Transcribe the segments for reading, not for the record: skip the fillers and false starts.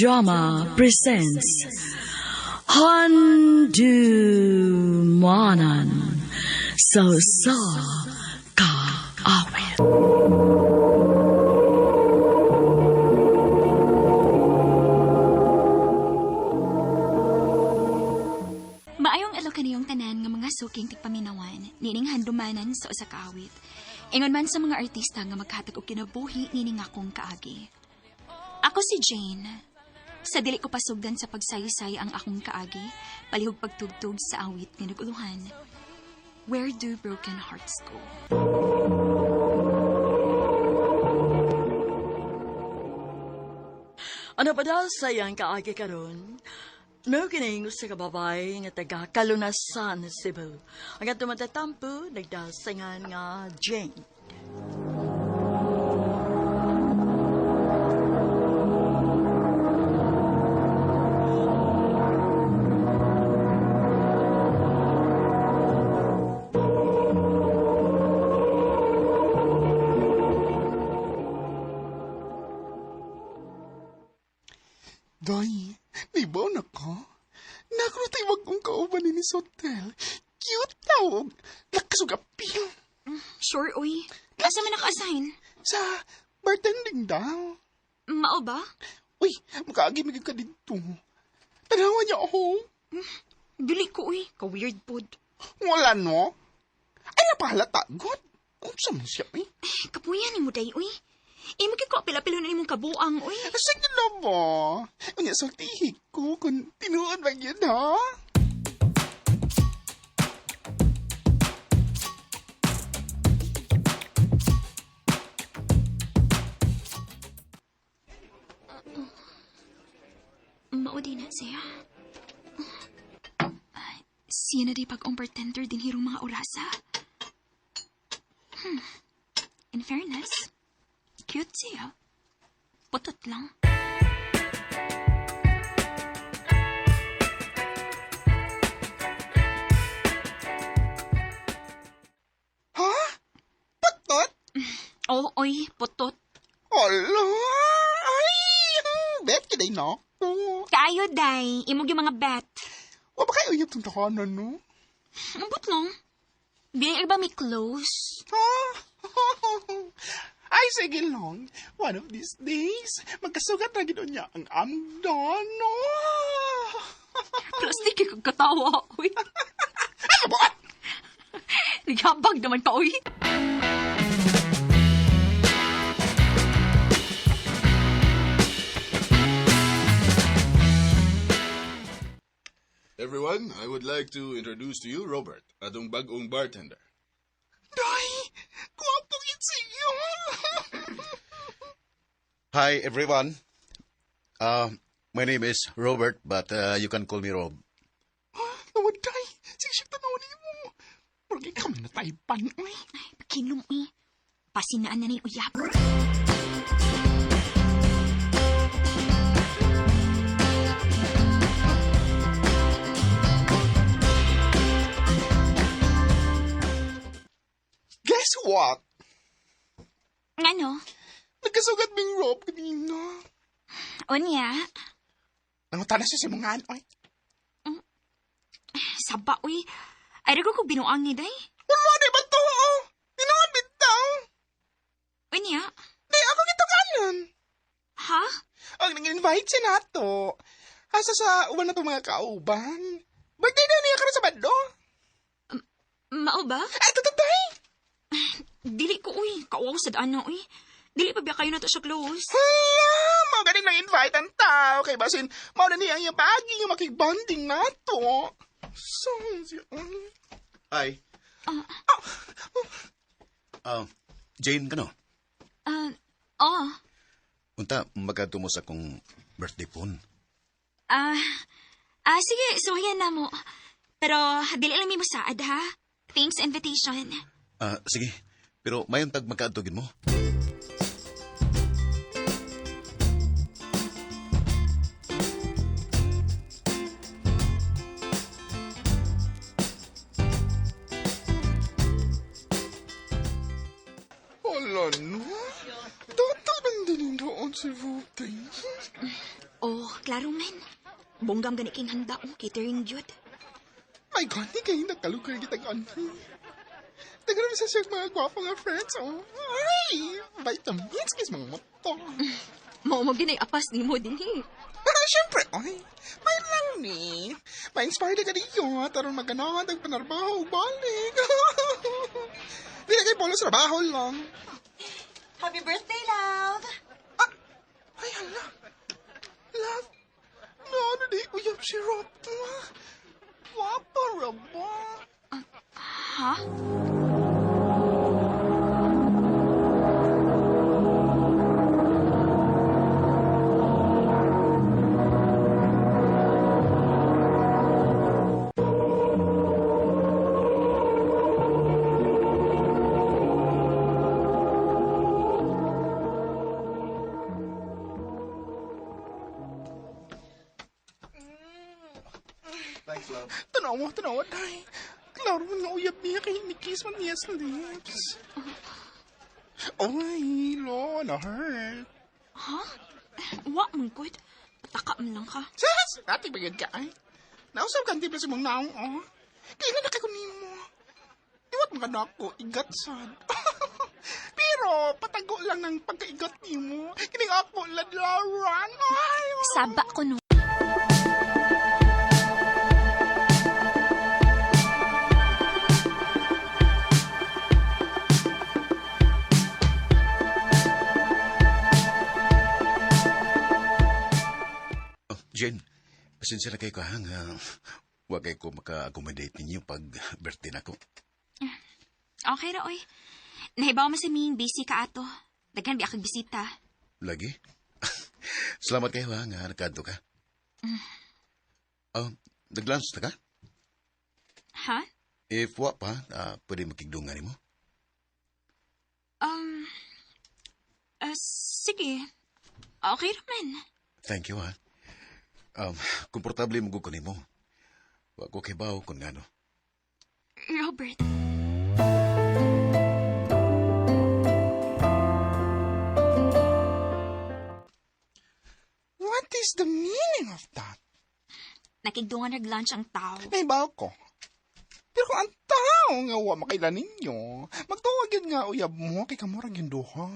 Drama presents Handumanan So Ka Awit. Maayong alo kaniyong tanan nga mga suking tigpaminawan, nining handumanan sa usa ka awit. Ingon man sa mga artista nga maghatag og kinabuhi nining akong kaagi. Ako si Jane. Sa dili ko pasugdan sa pagsaysay ang akong kaagi, palihog pagtugtog sa awit nga naguluhan. Where do broken hearts go? Ano pa daw sayang kaagi karon? No kining sa kababay nga taga Kalunasan, Cebu. Ang atong matatampo, nagdasingan nga Jane. Day, di ba na ka? Nakrutay wag kong kauban ni sa hotel. Cute tawag. Lakas og appeal. Sure, uy. Asa man naka-assign? Sa bartending daw. Mao ba? Uy, makaagimig ka dito. Tanawan niya ako. Dili ko, uy. Ka-weird pod. Wala no? Ay, napahalata. God. Kung saan siya, eh? Kapuyan ni mo, day, uy. Imo kay ko pila-pila na imong kabuang, uy. Sige na ba? Unya, sultihik ko kung tinuod ba yun, ha? Maudi na siya. Siya na di pag-ong bartender din hirong mga orasa. In fairness, cute siya. Putot lang. Ha? Patot? Oh, oy, putot. Hala! Ay! Bet ka day na ako. Kaayo, day. Imog yung mga bet. Wa ba kayo yung tuntahanan, no? Ambot lang. Bilang ba may close? Ha? Ay, sige lang. One of these days, magkasugat na gino'n niya ang amdan, no? Plastic yung katawa, uy. Ano ba? Naghabag naman ka, uy. Everyone, I would like to introduce to you Robert, atong bagong bartender. Day! Kuwapong insiyo! Hi, everyone. My name is Robert, but you can call me Rob. Nawad, Day! Sige siya tanawin mo. Porque kami na taypan, ay. Kinlum, uy. Pasinaan na ni uyap. Guess what? Ano? Nagkasugat bing Rob kanina. Unya? Nangutan na siya sa mga ay. Saba, uy. Ay, rago ko binuang ni day. Wala, di ba to? Tinawan bitaw. Unya? Di, ako gitakanan. Ha? Ang nag-invite siya na to. Asa sa uban na itong mga kauban. Birthday na niya karon sa bando. Mao ba? Ay, tatay! Dili ko, uy. Kawaw sa daan na, uy. Dili pa biya kayo na to siya close. Hala, mga galing nang-invite ang tao. Kay basin, mao na niya ang pagi nga makibanding na to. So, Hi. Jane, kano? Oh. Unta, magkatumo sa kong birthday phone. Sige, so yan na mo. Pero, dili lang mo saad, ha? Thanks invitation. Sige. Pero mayon tag magkaadtogin mo. Wala no. Data nang din doon si Vutay. Oh, klaro man. Bunggam gani king handa o catering jud. My God, di kayo nagkalukar kita gani. Nagkaroon sa siya mga gwapo nga friends, oh. Ay, vitamins kis mga moto. Mao mo ginay apas ni mo dinhi. Siyempre, ay, may lang ni. Ma-inspire ka niyo, taron maganahan ang panarbaho, balik. Di na kayo polo sa trabaho lang. Happy birthday, love! Ay, hala. Love, no, ano di uyab si Rob. Wapa, Robo. Ha? Thanks, love. Tanawa, day. Klaro mo nga uyab niya kay Nikis man niya sa lips. Ay, lo, na-hurt. Ha? Wa man gud. Pataka man lang ka. Sas, ati bagad ka ay. Nausap ka antipla sa mong naong, oh. Kailan na kakunin mo? Iwat mga nako, igat sad. Pero, patago lang ng pagkaigat ni mo. Kining ako, ladlaran. Ay, oh. Saba ko no. Jen, pasensya na kayo kahang wag kayo ko maka-accommodate ninyo pag birthday na ko. Okay ra oy. Nahibaw mo sa ming busy ka ato. Daghan bi akong bisita. Lagi? Salamat kayo nga nagkadto ka. Nag-lunch na ka? Ha? If wa pa, pwede makigdungan mo. Sige. Okay raman. Thank you, ha. Komportable mo kunin mo. Wa ko kibaw kung ano. Robert. What is the meaning of that? Nakigdungan nag-lunch ang tao. Naibaw ko. Pero kung ang tao nga wa makailan ninyo, magtuwag yun nga uyab mo kay kamurag yung duha.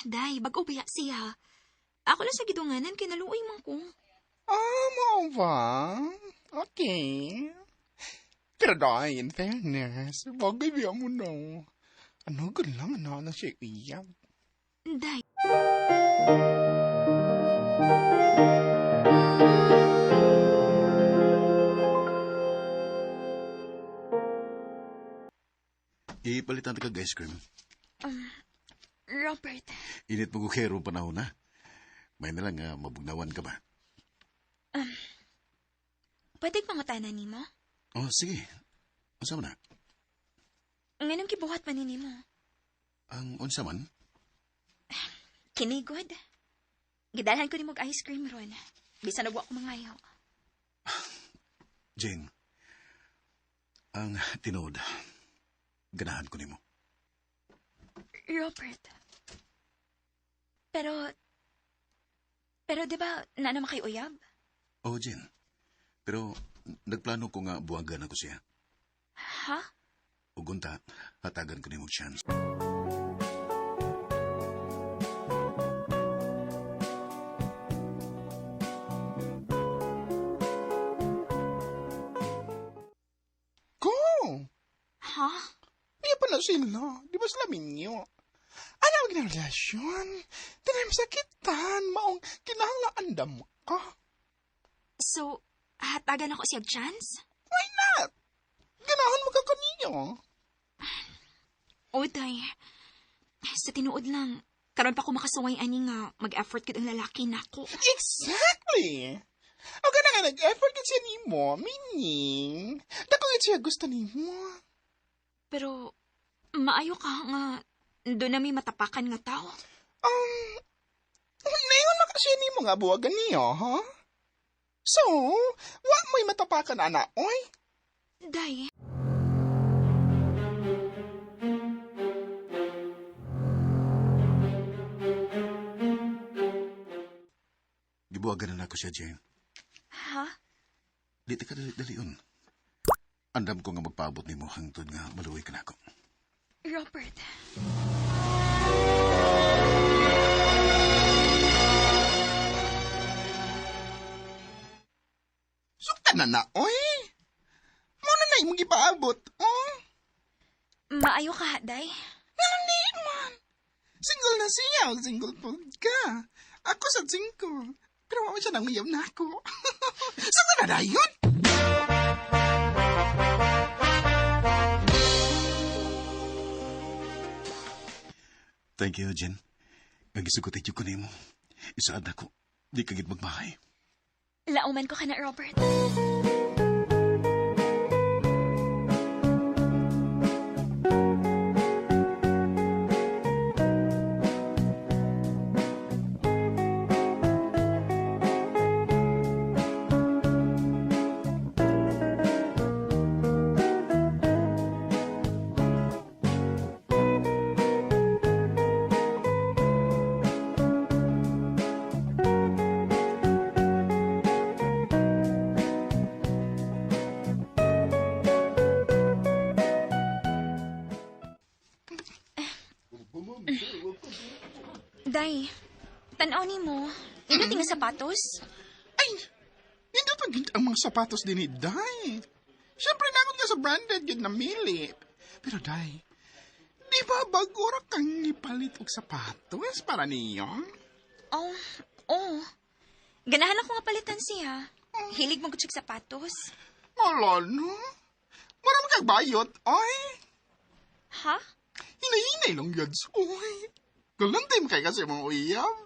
Day, bago biya siya. Ako lang sa gidunganan, kinaluoy man ko. Mao ba? Okay. Pero dahil, in fairness, bagay biya mo na. Ano lang na siya uyab? Day. Ipalitan ka ice cream. Robert. Init mo kukero panahon na. May nalang mabugnawan ka ba? Pwede pangutanan ni mo? Oh, sige. Unsa man na? Nganong kibuhat man ni mo? Ang unsa man? Kinigod. Gidalhan ko ni mog ice cream ron. Bisa nagwa ko mangayaw. Jane, ang tinod, ganahan ko nimo. Robert. Pero di ba na naman kay uyab? Oh, Jane. Pero nagplano ko nga buwagan ako siya. Ha? Ugunta, hatagan ko nimo chance. Go! Ha? Iya pa na sila. Di ba sila minyo? Ano ang ginrelasyon? Tinay masakitan, maong kinahanglaan dam ka. So, hatagan ako siyag chance? Why not? Ganahan mo ka kaniyo. Oday. Sa tinuod lang, karon pa ko makasuway ani nga mag-effort kid ang lalaki nako. Exactly! O ka na nga nag-effort ka siya ni mo, meaning, dako nga siya gusto ni mo. Pero, maayo ka nga, doon na may matapakan nga tao. Naingon na kasi ni mo nga buwagan niyo, ha? So, wa mo'y matapakan ana, oy? Day. gibuwagan na ako siya, Jane. Ha? Di ka dali-dalion. Andam ko nga magpaabot ni mo hangtod nga maluwi ka na ako. Robert. Sukta na, oy. Muna na imong gipaabot, oh. Maayo ka, Day. Hindi man. Single na siya, single po ka. Ako sa single. Pero wala siya nang uyaw na ako. Saan na dayon? Thank you, Jen. Nagisugot ko na mo. Isaad ako. Di kagit magmahay. Lauman ko ka na, Robert. Day, tanaw ni mo. Ino tinga sapatos? Ay, hindi pa gid ang mga sapatos din ni Day. Siyempre na nga sa branded yun na mili. Pero Day, di ba bagura kang ipalit og sapatos para niyo? Oh. Ganahan ako nga palitan siya. Hilig mo gutsig sapatos. Wala no. Wala mo kagbayot, oy. Ha? Hinay-hinay lang yun, oy. Galantay mo kay kasi mga uyab.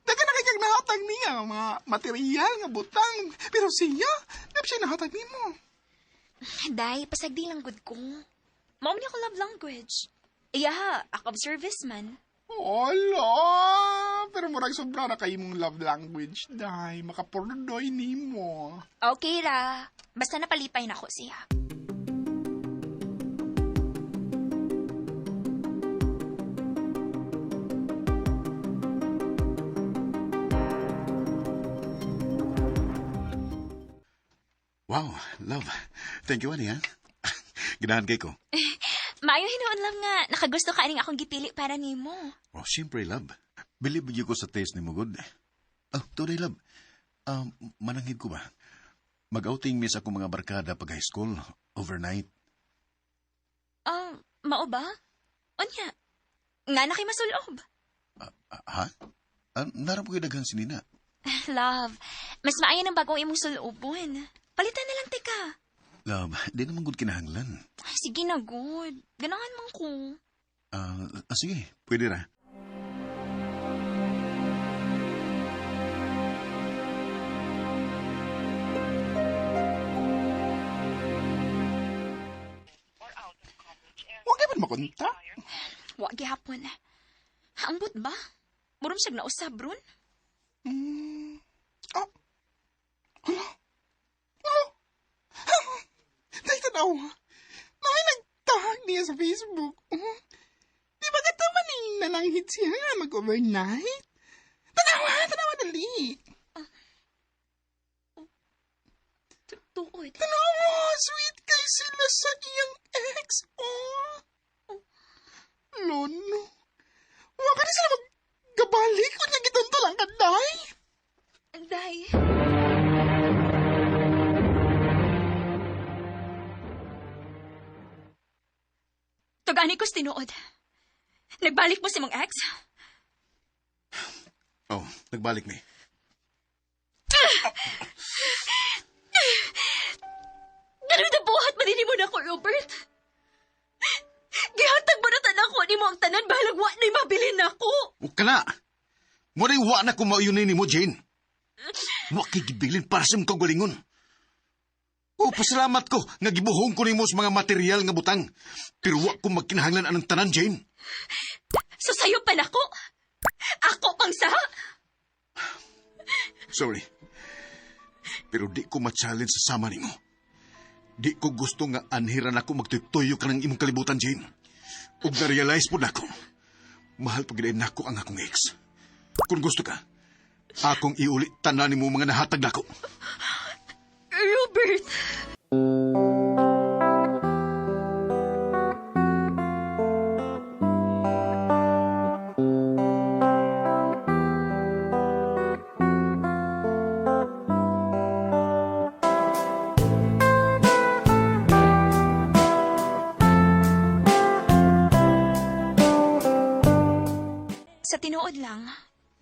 Daga na kay kag nahatag niya, mga material nga butang. Pero siya, nap siya nahatag ni mo. Day, pasagdi lang good ko. Mao ni ako love language. Iya, ako of service man. Wala. Pero murag sobra na kayo mong love language, Day. Makapurdoy ni mo. Okay ra. Basta napalipay na ako siya. Wow, love. Thank you, Ani, ha? Ganahan kay ko. Maayo hinuon lang nga, nakagusto ka aning akong gipili para nimo. Oh, siyempre, love. Believe ko sa taste ni mo, good. Oh, today, love. Mananghid ko ba? Mag-outing miss ako mga barkada pag high school, overnight. Mao ba? Onya, nga na kay masulob. Ha? Narap ko daghang sinina. Love, mas maayo ng bagong imong sulubon. Palitan na lang, teka. Love, di naman good kinahanglan. Sige na, good. Ganahan man ko. Sige, pwede ra. Huwag ka makunta. Wa gihapon. Ambot ba? Murum siyag nausab, ron? Oh. Tay tanaw. May nagtahag niya sa Facebook. Di ba katawa ni nananghit siya nga mag-overnight? Tanawa dali. Tuod. Tanawa, sweet kay sila sa iyang ex. Lono. Huwag ka na sila maggabalik kung niya gitunto lang ka, Day. Day. Tugani ko's tinuod. Nagbalik mo si mong ex? Oh, nagbalik ni. Ganun na buhat manini mo na ko, Robert. Gihatag mo na tanan ko ni mo ang tanan bahalag wa na'y mabilin ako. Huwag ka na! Muring wa na kung mauyunin ni mo, Jane. Wa kigibilin para sa mong kagalingon. O, pasalamat ko nga gibuhong ko ni mo sa mga material nga butang. Pero wa ko magkinahanglan anong tanan, Jane. So sa'yo pa nako? Ako pang saha? Sorry. Pero di ko ma-challenge sa sama ni mo. Di ko gusto nga anhiran ako magtutuyo ka ng imong kalibutan, Jane. Ug na-realize po na ako. Mahal pag-inayin na ako ang akong ex. Kung gusto ka, Akong iuli tanan nimo mga nahatag nako. Robert! Sa tinuod lang,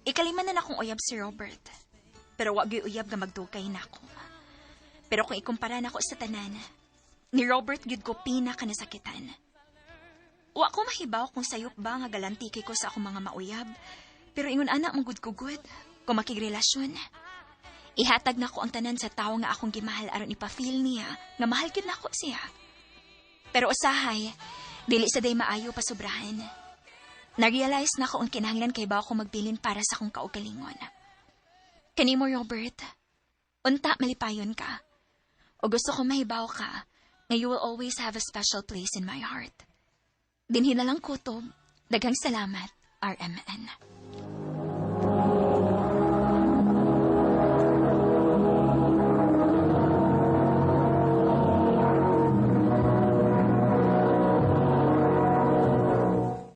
ikaliman na akong uyab si Robert. Pero wag gyud uyab nga magdugay na ako. Pero kung ikumpara nako sa tanan, ni Robert gyud ko pinaka nasakitan. Wa ko mahibaw kung sayop ba nga galantiki ko sa akong mga mauyab, pero ingon anak mong gud kung makigrelasyon. Ihatag nako ang tanan sa tawo nga akong gimahal aron ipa-feel niya nga mahal gyud nako siya. Pero usahay, dili sa day maayo pa sobrahan. Na-realize na ko ang kinahanglan kay ba ako magbilin para sa akong kaugalingon. Kanimo, Robert, unta malipayon ka. O gusto ko mahibaw ka nga you will always have a special place in my heart. Dinhi na lang kutob, daghang salamat, RMN.